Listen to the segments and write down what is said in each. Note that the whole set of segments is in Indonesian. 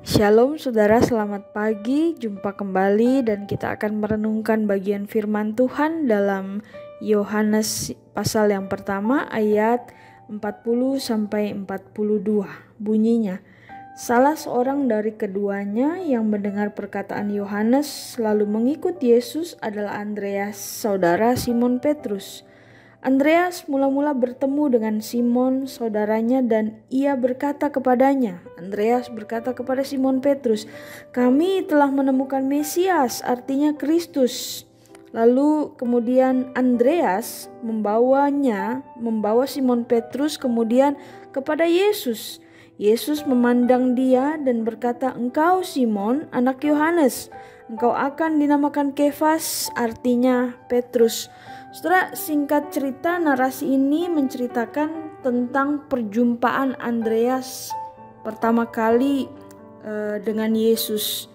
Shalom saudara, selamat pagi, jumpa kembali dan kita akan merenungkan bagian firman Tuhan dalam Yohanes pasal yang pertama ayat 40-42. Bunyinya, salah seorang dari keduanya yang mendengar perkataan Yohanes lalu mengikut Yesus adalah Andreas, saudara Simon Petrus. Andreas mula-mula bertemu dengan Simon saudaranya dan ia berkata kepadanya, Andreas berkata kepada Simon Petrus, kami telah menemukan Mesias, artinya Kristus. Lalu kemudian Andreas membawa Simon Petrus kemudian kepada Yesus. Yesus memandang dia dan berkata, engkau Simon, anak Yohanes, engkau akan dinamakan Kefas, artinya Petrus. Saudara, singkat cerita, narasi ini menceritakan tentang perjumpaan Andreas pertama kali dengan Yesus,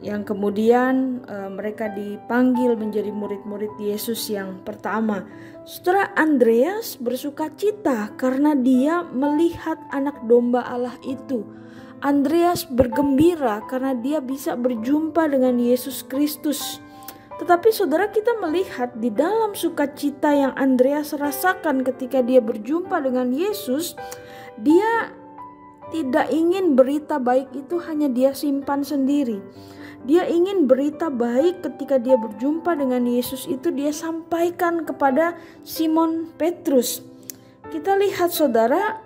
yang kemudian mereka dipanggil menjadi murid-murid Yesus yang pertama. Saudara, Andreas bersukacita karena dia melihat anak domba Allah itu. Andreas bergembira karena dia bisa berjumpa dengan Yesus Kristus. Tetapi saudara, kita melihat di dalam sukacita yang Andreas rasakan ketika dia berjumpa dengan Yesus, dia tidak ingin berita baik itu hanya dia simpan sendiri. Dia ingin berita baik ketika dia berjumpa dengan Yesus itu dia sampaikan kepada Simon Petrus. Kita lihat saudara,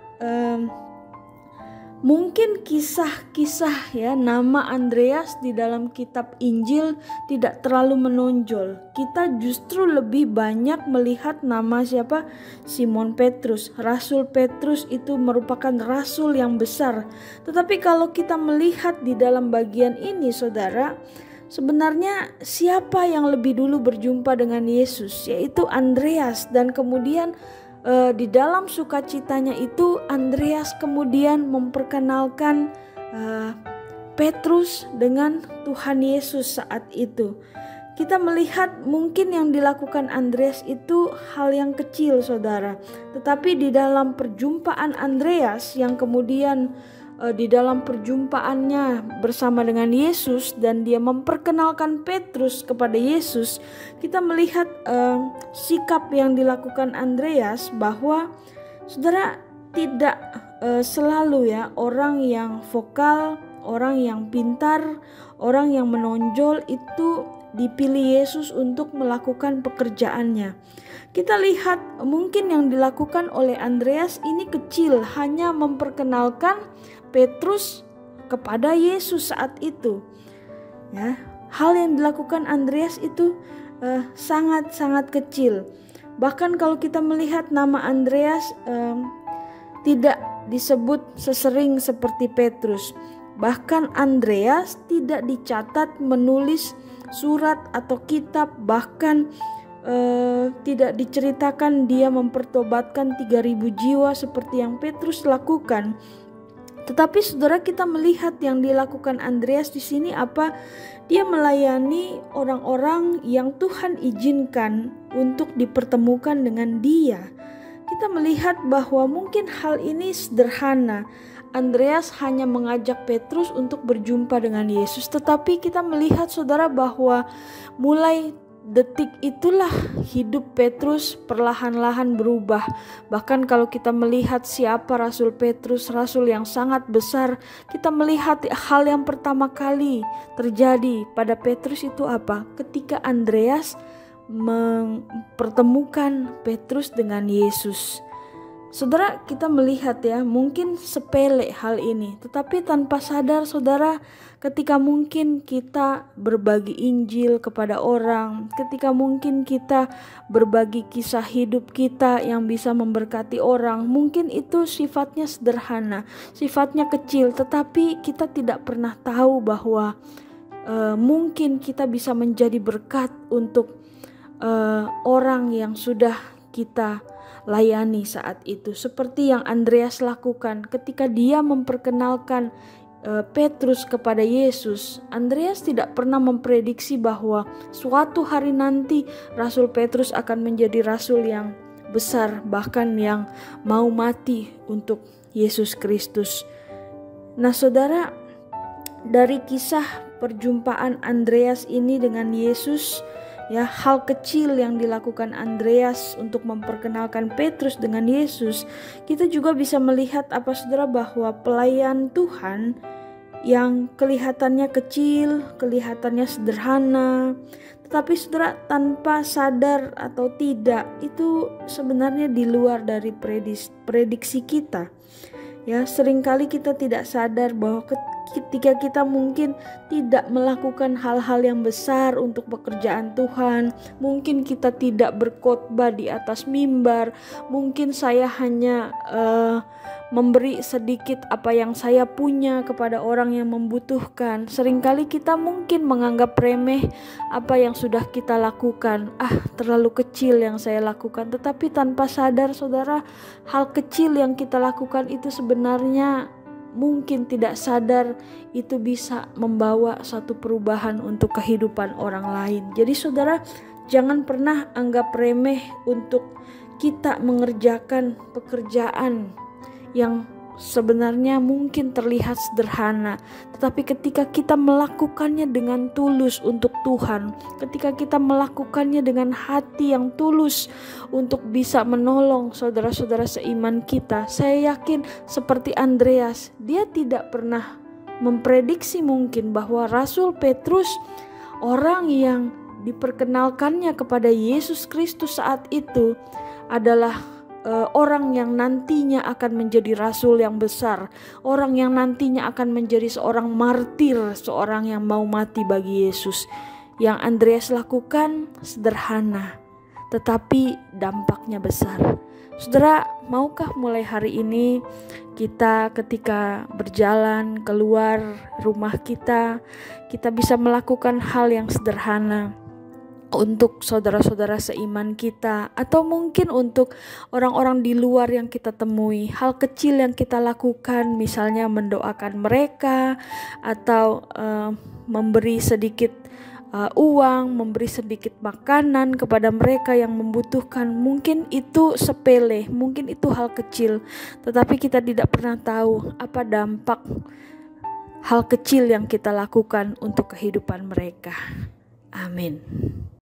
mungkin kisah-kisah nama Andreas di dalam kitab Injil tidak terlalu menonjol. Kita justru lebih banyak melihat nama siapa? Simon Petrus. Rasul Petrus itu merupakan rasul yang besar. Tetapi kalau kita melihat di dalam bagian ini saudara, sebenarnya siapa yang lebih dulu berjumpa dengan Yesus? Yaitu Andreas. Dan kemudian di dalam sukacitanya itu Andreas kemudian memperkenalkan Petrus dengan Tuhan Yesus saat itu. Kita melihat mungkin yang dilakukan Andreas itu hal yang kecil saudara. Tetapi di dalam perjumpaan Andreas yang kemudian di dalam perjumpaannya bersama dengan Yesus dan dia memperkenalkan Petrus kepada Yesus, kita melihat sikap yang dilakukan Andreas bahwa saudara tidak selalu orang yang vokal, orang yang pintar, orang yang menonjol itu dipilih Yesus untuk melakukan pekerjaannya. Kita lihat mungkin yang dilakukan oleh Andreas ini kecil, hanya memperkenalkan Petrus kepada Yesus saat itu. Hal yang dilakukan Andreas itu sangat-sangat kecil. Bahkan kalau kita melihat nama Andreas tidak disebut sesering seperti Petrus. Bahkan Andreas tidak dicatat menulis surat atau kitab, bahkan tidak diceritakan dia mempertobatkan 3.000 jiwa seperti yang Petrus lakukan. Tetapi saudara, kita melihat yang dilakukan Andreas di sini apa? Dia melayani orang-orang yang Tuhan izinkan untuk dipertemukan dengan dia. Kita melihat bahwa mungkin hal ini sederhana. Andreas hanya mengajak Petrus untuk berjumpa dengan Yesus. Tetapi kita melihat saudara bahwa mulai detik itulah hidup Petrus perlahan-lahan berubah. Bahkan kalau kita melihat siapa Rasul Petrus, rasul yang sangat besar, kita melihat hal yang pertama kali terjadi pada Petrus itu apa? Ketika Andreas mempertemukan Petrus dengan Yesus. Saudara, kita melihat mungkin sepele hal ini, tetapi tanpa sadar saudara, ketika mungkin kita berbagi Injil kepada orang, ketika mungkin kita berbagi kisah hidup kita yang bisa memberkati orang, mungkin itu sifatnya sederhana, sifatnya kecil, tetapi kita tidak pernah tahu bahwa mungkin kita bisa menjadi berkat untuk orang yang sudah kita layani saat itu, seperti yang Andreas lakukan ketika dia memperkenalkan Petrus kepada Yesus. Andreas tidak pernah memprediksi bahwa suatu hari nanti Rasul Petrus akan menjadi rasul yang besar, bahkan yang mau mati untuk Yesus Kristus. Nah saudara, dari kisah perjumpaan Andreas ini dengan Yesus, ya, hal kecil yang dilakukan Andreas untuk memperkenalkan Petrus dengan Yesus, kita juga bisa melihat saudara, bahwa pelayan Tuhan yang kelihatannya kecil, kelihatannya sederhana, tetapi saudara, tanpa sadar atau tidak, itu sebenarnya di luar dari prediksi kita. Ya, seringkali kita tidak sadar bahwa ketika kita mungkin tidak melakukan hal-hal yang besar untuk pekerjaan Tuhan, mungkin kita tidak berkhotbah di atas mimbar, mungkin saya hanya memberi sedikit apa yang saya punya kepada orang yang membutuhkan. Seringkali kita mungkin menganggap remeh apa yang sudah kita lakukan. Terlalu kecil yang saya lakukan. Tetapi tanpa sadar saudara, hal kecil yang kita lakukan itu sebenarnya mungkin tidak sadar itu bisa membawa satu perubahan untuk kehidupan orang lain. Jadi saudara, jangan pernah anggap remeh untuk kita mengerjakan pekerjaan yang sebenarnya mungkin terlihat sederhana, tetapi ketika kita melakukannya dengan tulus untuk Tuhan, ketika kita melakukannya dengan hati yang tulus untuk bisa menolong saudara-saudara seiman kita, saya yakin seperti Andreas, dia tidak pernah memprediksi mungkin bahwa Rasul Petrus, orang yang diperkenalkannya kepada Yesus Kristus saat itu, adalah orang yang nantinya akan menjadi rasul yang besar, orang yang nantinya akan menjadi seorang martir, seorang yang mau mati bagi Yesus. Yang Andreas lakukan sederhana, tetapi dampaknya besar. Saudara, maukah mulai hari ini kita ketika berjalan keluar rumah kita bisa melakukan hal yang sederhana untuk saudara-saudara seiman kita, atau mungkin untuk orang-orang di luar yang kita temui. Hal kecil yang kita lakukan, misalnya mendoakan mereka, atau memberi sedikit uang, memberi sedikit makanan kepada mereka yang membutuhkan. Mungkin itu sepele, mungkin itu hal kecil, tetapi kita tidak pernah tahu apa dampak hal kecil yang kita lakukan untuk kehidupan mereka. Amin.